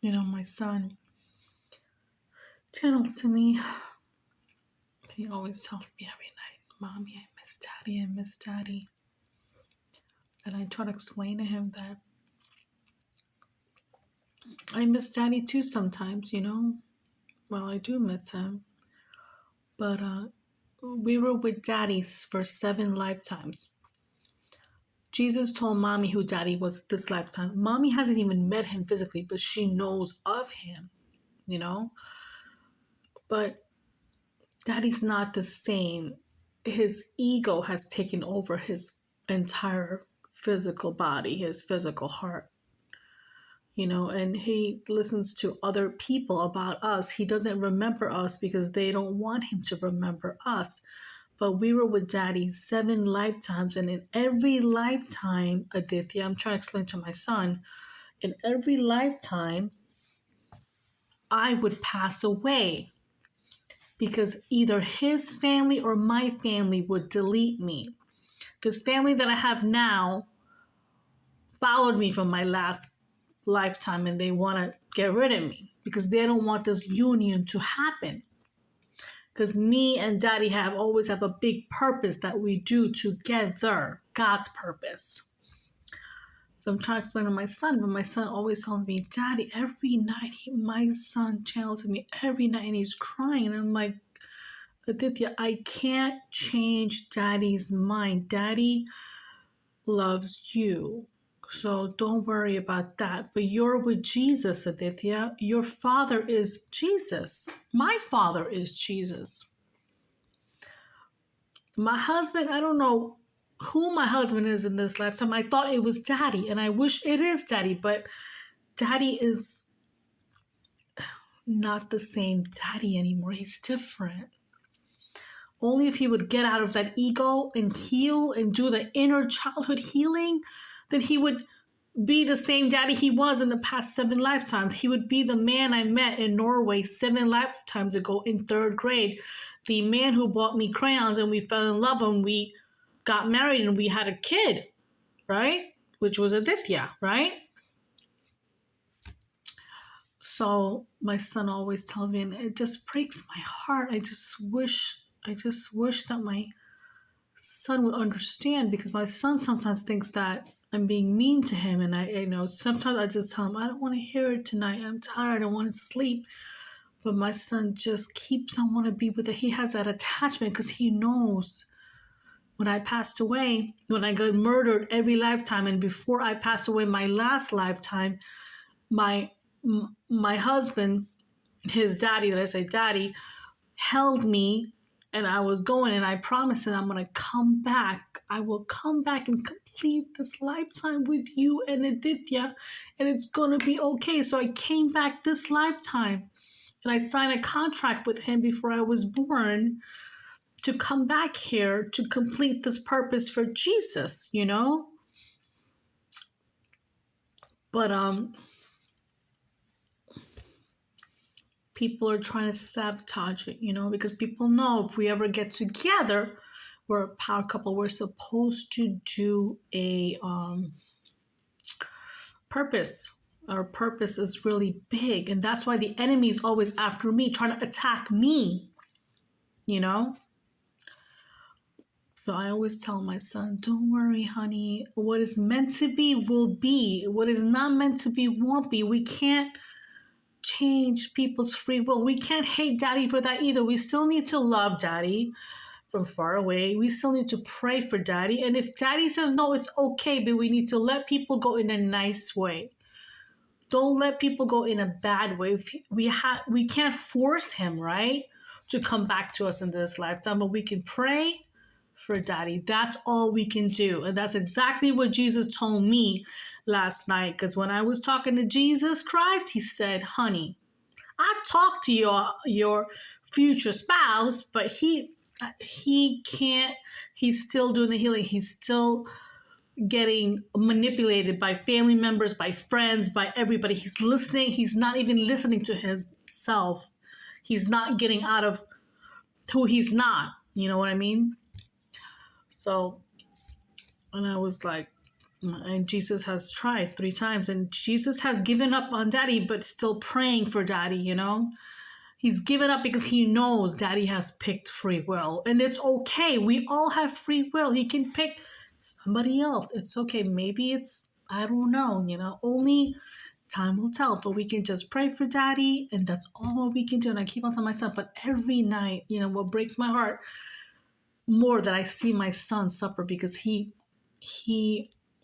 My son channels to me. He always tells me every night, Mommy, I miss Daddy, I miss Daddy. And I try to explain to him that I miss Daddy too sometimes. Well, I do miss him. But we were with Daddy for 7 lifetimes. Jesus told Mommy who Daddy was this lifetime. Mommy hasn't even met him physically, but she knows of him. But Daddy's not the same. His ego has taken over his entire physical body, his physical heart. And he listens to other people about us. He doesn't remember us because they don't want him to remember us. But we were with Daddy 7 lifetimes, and in every lifetime, Aditya, I'm trying to explain to my son, in every lifetime, I would pass away because either his family or my family would delete me. This family that I have now followed me from my last lifetime, and they want to get rid of me because they don't want this union to happen. Because me and Daddy always have a big purpose that we do together, God's purpose. So I'm trying to explain to my son, but my son always tells me, Daddy, every night, my son channels me every night and he's crying. And I'm like, Aditya, I can't change Daddy's mind. Daddy loves you. So don't worry about that. But you're with Jesus, Aditya. Your father is Jesus. My father is Jesus. My husband, I don't know who my husband is in this lifetime. I thought it was Daddy, and I wish it is Daddy, but Daddy is not the same Daddy anymore. He's different. Only if he would get out of that ego and heal and do the inner childhood healing, then he would be the same Daddy he was in the past 7 lifetimes. He would be the man I met in Norway 7 lifetimes ago in 3rd grade. The man who bought me crayons and we fell in love and we got married and we had a kid, right? Which was Aditya, right? So my son always tells me, and it just breaks my heart. I just wish that my son would understand, because my son sometimes thinks that I'm being mean to him, and sometimes I just tell him, I don't want to hear it tonight. I'm tired. I want to sleep. But my son just keeps on wanting to be with it. He has that attachment because he knows when I passed away, when I got murdered every lifetime, and before I passed away my last lifetime, my husband, his daddy, daddy, held me, and I was going, and I promised him I'm going to come back. I will come back and complete this lifetime with you and Aditya, and it's going to be okay. So I came back this lifetime, and I signed a contract with him before I was born to come back here to complete this purpose for Jesus. But people are trying to sabotage it, because people know if we ever get together, we're a power couple, we're supposed to do a purpose. Our purpose is really big, and that's why the enemy is always after me, trying to attack me. So I always tell my son, don't worry, honey. What is meant to be will be. What is not meant to be won't be. We can't change people's free will. We can't hate Daddy for that either. We still need to love Daddy from far away. We still need to pray for Daddy. And if Daddy says no, it's okay, but we need to let people go in a nice way. Don't let people go in a bad way. We can't force him, right, to come back to us in this lifetime, but we can pray for Daddy. That's all we can do. And that's exactly what Jesus told me last night. Because when I was talking to Jesus Christ, he said, honey, I talked to your future spouse, but he can't, he's still doing the healing. He's still getting manipulated by family members, by friends, by everybody. He's listening. He's not even listening to himself. He's not getting out of who he's not. You know what I mean? So, and I was like, And Jesus has tried 3 times, and Jesus has given up on daddy, but still praying for daddy, you know? He's given up because he knows daddy has picked free will. And it's okay. We all have free will. He can pick somebody else. It's okay. Maybe it's, I don't know, you know, only time will tell. But we can just pray for daddy, and that's all we can do. And I keep on telling myself, but every night, you know, what breaks my heart more that I see my son suffer because he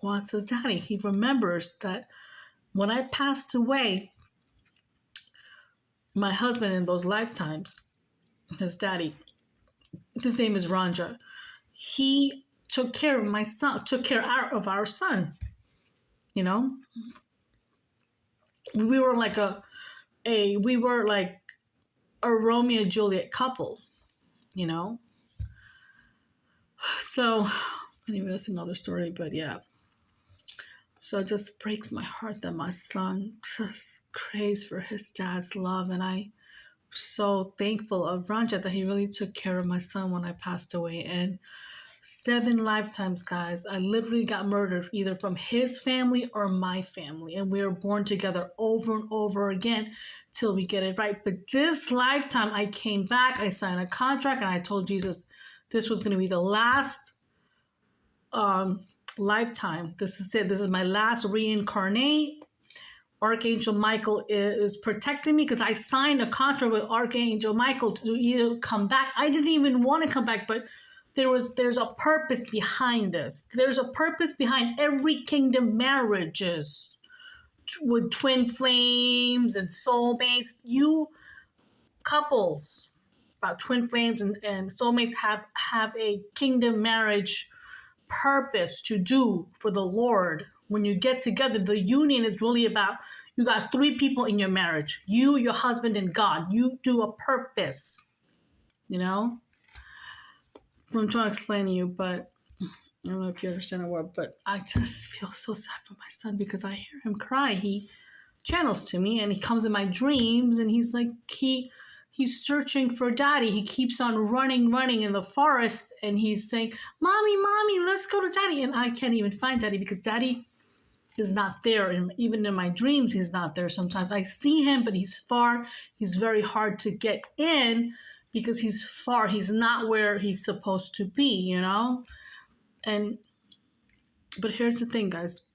wants his daddy. He remembers that when I passed away, my husband in those lifetimes, his daddy, his name is Ranja, he took care of my son, took care of our son. You know, we were like we were like a Romeo and Juliet couple. You know, so anyway, that's another story. But yeah, so it just breaks my heart that my son just craves for his dad's love, and I'm so thankful of Ranja that he really took care of my son when I passed away. And 7 lifetimes, guys, I literally got murdered either from his family or my family, and we were born together over and over again till we get it right. But this lifetime, I came back, I signed a contract, and I told Jesus this was going to be the last lifetime. This is it. This is my last reincarnate. Archangel Michael is protecting me because I signed a contract with Archangel Michael to either come back. I didn't even want to come back, but there's a purpose behind this. There's a purpose behind every kingdom marriages with twin flames and soulmates. You couples about twin flames and soulmates have a kingdom marriage purpose to do for the Lord. When you get together, the union is really about, you got 3 people in your marriage, you, your husband, and God. You do a purpose, you know? I'm trying to explain to you, but I don't know if you understand the word, but I just feel so sad for my son because I hear him cry. He channels to me and he comes in my dreams and he's like, he's searching for daddy. He keeps on running in the forest and he's saying, mommy, let's go to daddy. And I can't even find daddy because daddy is not there. And even in my dreams, he's not there. Sometimes I see him, but he's far. He's very hard to get in because he's far. He's not where he's supposed to be, you know? But here's the thing, guys.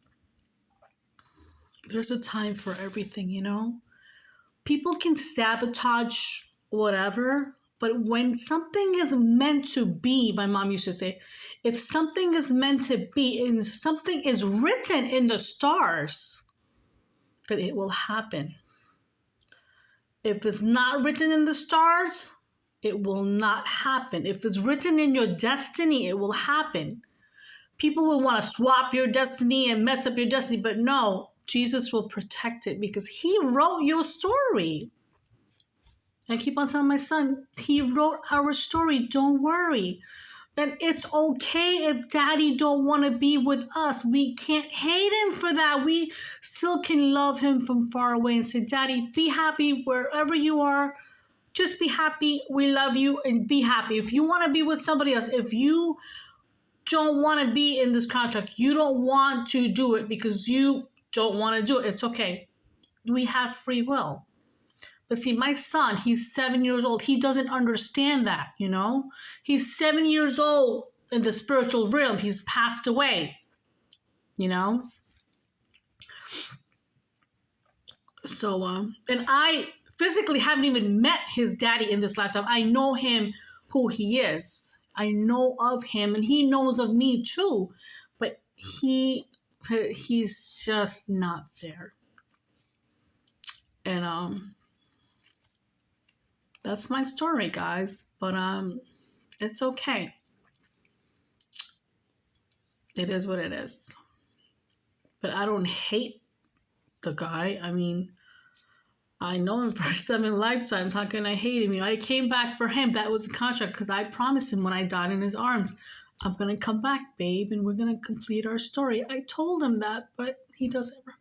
There's a time for everything, you know? People can sabotage whatever, but when something is meant to be, my mom used to say, if something is meant to be and something is written in the stars, that it will happen. If it's not written in the stars, it will not happen. If it's written in your destiny, it will happen. People will want to swap your destiny and mess up your destiny, but no, Jesus will protect it because he wrote your story. I keep on telling my son, he wrote our story. Don't worry. And it's okay if daddy don't want to be with us. We can't hate him for that. We still can love him from far away and say, daddy, be happy wherever you are. Just be happy. We love you and be happy. If you want to be with somebody else, if you don't want to be in this contract, you don't want to do it because you don't want to do it, it's okay. We have free will. But see, my son, he's 7 years old. He doesn't understand that, you know? He's 7 years old in the spiritual realm. He's passed away, you know? So, and I physically haven't even met his daddy in this lifetime. I know him, who he is. I know of him, and he knows of me too. But he's just not there. And, that's my story, guys. But it's okay. It is what it is. But I don't hate the guy. I mean, I know him for 7 lifetimes. How can I hate him? You know, I came back for him. That was a contract because I promised him when I died in his arms, I'm going to come back, babe, and we're going to complete our story. I told him that, but he doesn't remember.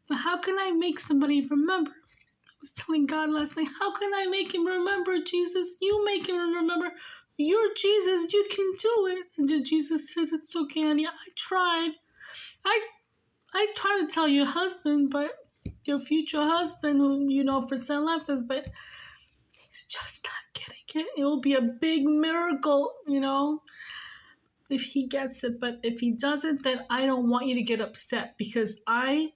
But how can I make somebody remember? I was telling God last night, how can I make him remember, Jesus? You make him remember. You're Jesus. You can do it. And Jesus said, it's okay, honey. I tried. I try to tell your husband, but your future husband, who for 7 lifetimes, but he's just not getting it. It will be a big miracle, if he gets it. But if he doesn't, then I don't want you to get upset, because I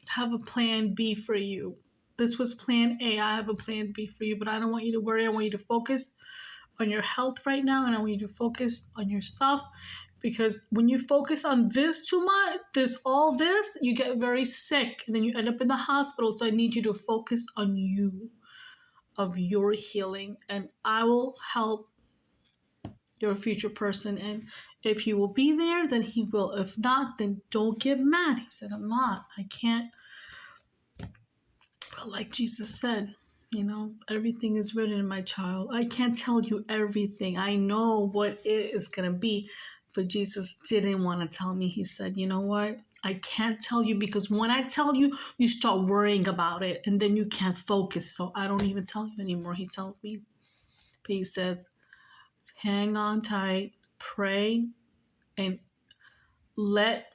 have a plan B for you. This was plan A. I have a plan B for you, but I don't want you to worry. I want you to focus on your health right now, and I want you to focus on yourself, because when you focus on this too much, you get very sick, and then you end up in the hospital. So I need you to focus on you, of your healing, and I will help your future person. And if he will be there, then he will. If not, then don't get mad. He said, I can't. But like Jesus said, everything is written, my child. I can't tell you everything. I know what it is going to be. But Jesus didn't want to tell me. He said, you know what? I can't tell you, because when I tell you, you start worrying about it, and then you can't focus. So I don't even tell you anymore. He tells me. But he says, hang on tight, pray, and let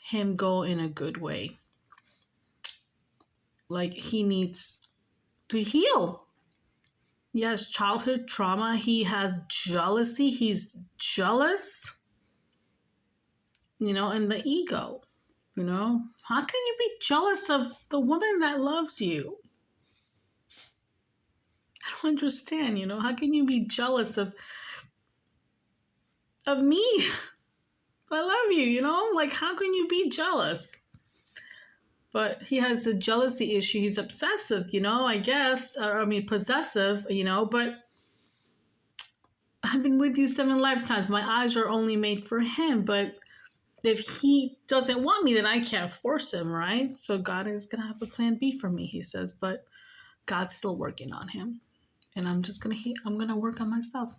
him go in a good way. Like, he needs to heal. He has childhood trauma. He has jealousy. He's jealous, and the ego, How can you be jealous of the woman that loves you? I don't understand, How can you be jealous of me? I love you, Like, how can you be jealous? But he has the jealousy issue. He's obsessive, I guess. Possessive, but I've been with you 7 lifetimes. My eyes are only made for him. But if he doesn't want me, then I can't force him, right? So God is going to have a plan B for me, he says. But God's still working on him. And I'm going to work on myself.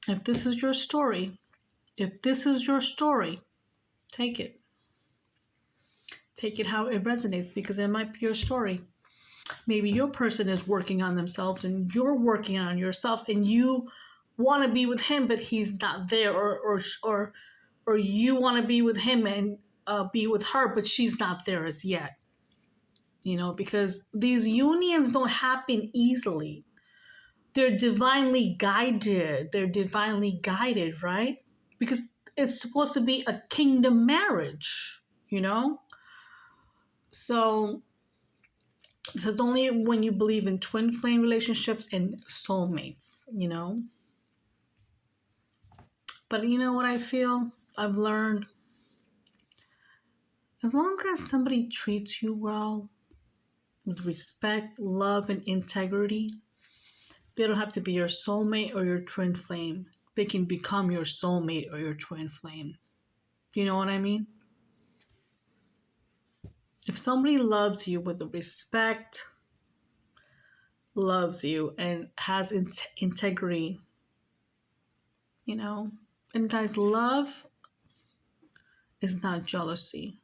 If this is your story, take it. Take it how it resonates, because it might be your story. Maybe your person is working on themselves and you're working on yourself, and you want to be with him, but he's not there, or you want to be with him and be with her, but she's not there as yet. Because these unions don't happen easily. They're divinely guided. Right? Because it's supposed to be a kingdom marriage, So this is only when you believe in twin flame relationships and soulmates, But you know what I feel? I've learned, as long as somebody treats you well, with respect, love, and integrity, they don't have to be your soulmate or your twin flame. They can become your soulmate or your twin flame. You know what I mean? If somebody loves you with the respect, loves you, and has integrity, and guys, love is not jealousy.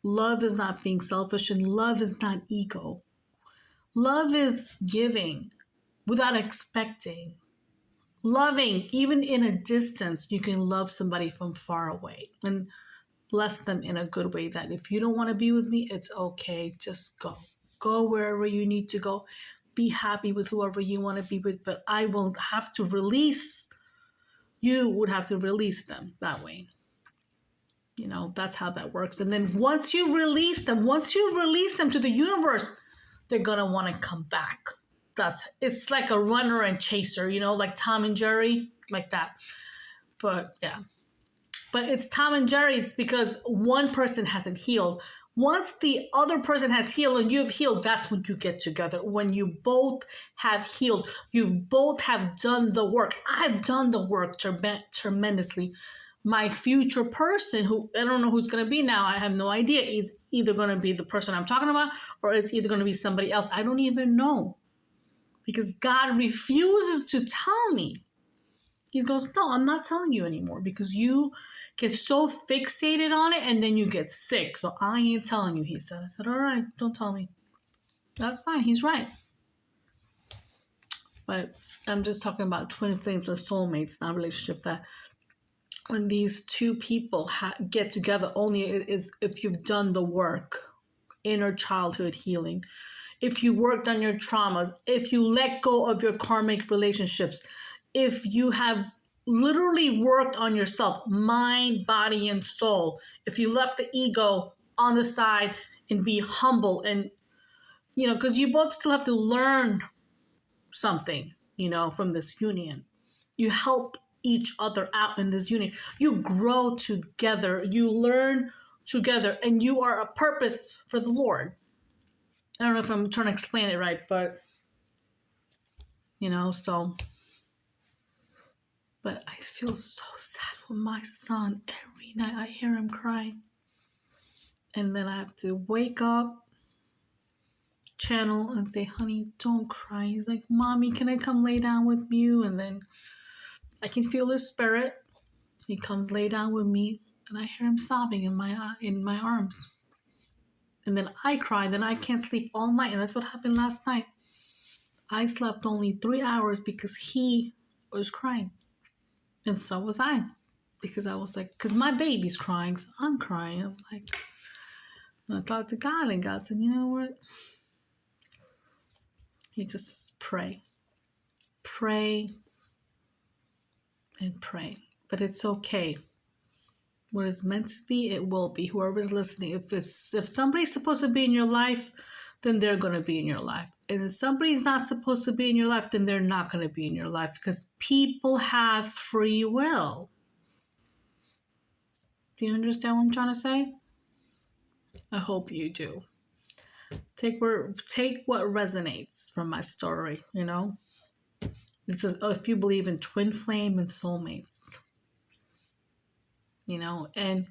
Love is not being selfish, and love is not ego. Love is giving without expecting. Loving, even in a distance, you can love somebody from far away and bless them in a good way, that if you don't want to be with me, it's okay. Just go. Go wherever you need to go. Be happy with whoever you want to be with, but I will have to release. You would have to release them that way. That's how that works. And then once you release them to the universe, they're going to want to come back. It's like a runner and chaser, like Tom and Jerry, like that. But yeah. But it's Tom and Jerry. It's because one person hasn't healed. Once the other person has healed and you've healed, that's when you get together. When you both have healed, you both have done the work. I've done the work tremendously. My future person, who I don't know who's going to be now, I have no idea. It's either going to be the person I'm talking about, or it's either going to be somebody else. I don't even know. Because God refuses to tell me. He goes, no, I'm not telling you anymore, because you get so fixated on it and then you get sick. So I ain't telling you, he said. I said, all right, don't tell me. That's fine. He's right. But I'm just talking about twin flames or soulmates, not a relationship that when these two people get together only is if you've done the work, inner childhood healing, if you worked on your traumas, if you let go of your karmic relationships, if you have literally worked on yourself, mind, body, and soul, if you left the ego on the side and be humble and, because you both still have to learn something, from this union. You help each other out in this union. You grow together, you learn together, and you are a purpose for the Lord. I don't know if I'm trying to explain it right, but so. But I feel so sad for my son. Every night I hear him crying. And then I have to wake up, channel, and say, honey, don't cry. He's like, Mommy, can I come lay down with you? And then I can feel his spirit. He comes lay down with me, and I hear him sobbing in my arms. And then I cry, then I can't sleep all night. And that's what happened last night. I slept only 3 hours because he was crying. And so was I. Because I was like, because my baby's crying, so I'm crying. I'm like, I talked to God, and God said, you know what? He just says, pray. Pray and pray. But it's okay. What is meant to be, it will be. Whoever's listening, if somebody's supposed to be in your life, then they're going to be in your life. And if somebody's not supposed to be in your life, then they're not going to be in your life, because people have free will. Do you understand what I'm trying to say? I hope you do. Take what resonates from my story, It says, if you believe in twin flame and soulmates, and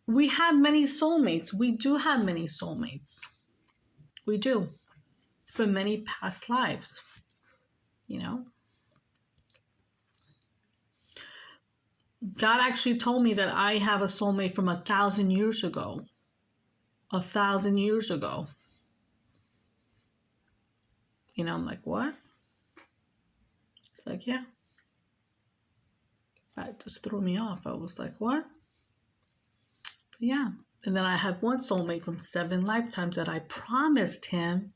we have many soulmates. We do have many soulmates. We do. For many past lives, God actually told me that I have a soulmate from 1,000 years ago. 1,000 years ago. I'm like, what? It's like, yeah. That just threw me off. I was like, what? But yeah. And then I had one soulmate from 7 lifetimes that I promised him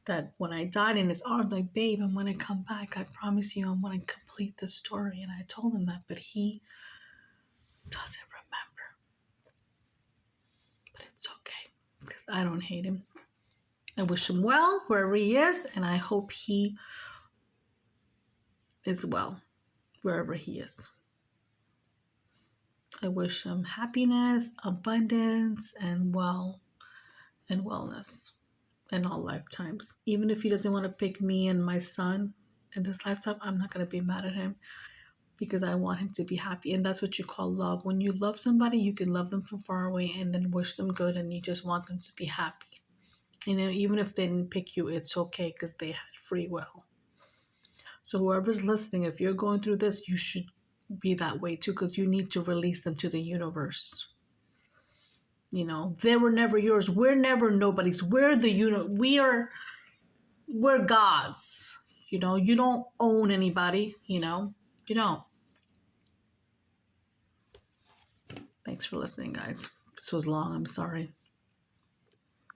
that when I died in his arms, like, babe, I'm going to come back. I promise you I'm going to complete the story. And I told him that, but he doesn't remember. But it's okay, because I don't hate him. I wish him well wherever he is, and I hope he is well wherever he is. I wish him happiness, abundance, and wellness in all lifetimes. Even if he doesn't want to pick me and my son in this lifetime, I'm not going to be mad at him, because I want him to be happy. And that's what you call love. When you love somebody, you can love them from far away and then wish them good, and you just want them to be happy. Even if they didn't pick you, it's okay, because they had free will. So whoever's listening, if you're going through this, you should be that way too, because you need to release them to the universe. They were never yours. We're never nobody's. We're we're gods. You don't own anybody. You don't. Thanks for listening, guys. This was long. I'm sorry.